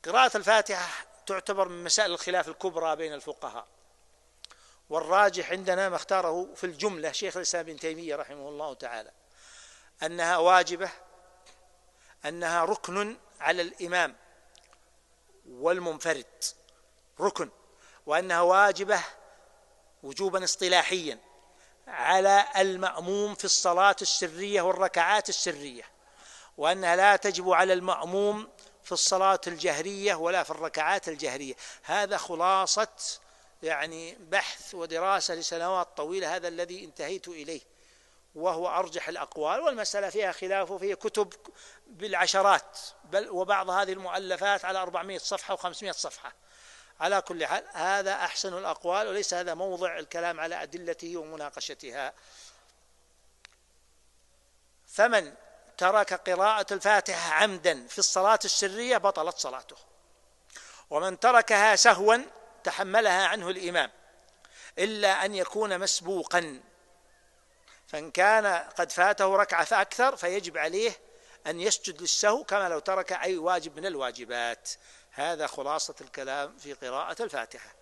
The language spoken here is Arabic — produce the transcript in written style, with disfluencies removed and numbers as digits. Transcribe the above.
قراءة الفاتحة تعتبر من مسائل الخلاف الكبرى بين الفقهاء، والراجح عندنا ما اختاره في الجملة شيخ الإسلام ابن تيمية رحمه الله تعالى، أنها واجبة، أنها ركن على الإمام والمنفرد ركن، وأنها واجبة وجوبا اصطلاحيا على المأموم في الصلاة السرية والركعات السرية، وأنها لا تجب على المأموم في الصلاة الجهرية ولا في الركعات الجهرية. هذا خلاصة بحث ودراسة لسنوات طويلة، هذا الذي انتهيت إليه، وهو أرجح الأقوال، والمسألة فيها خلاف، وفيها كتب بالعشرات، بل وبعض هذه المؤلفات على 400 صفحة و500 صفحة. على كل حال هذا أحسن الأقوال، وليس هذا موضع الكلام على أدلته ومناقشتها. فمن ترك قراءة الفاتحة عمدا في الصلاة السرية بطلت صلاته، ومن تركها سهوا تحملها عنه الإمام، إلا أن يكون مسبوقا، فإن كان قد فاته ركعة فأكثر فيجب عليه أن يسجد للسهو كما لو ترك أي واجب من الواجبات. هذا خلاصة الكلام في قراءة الفاتحة.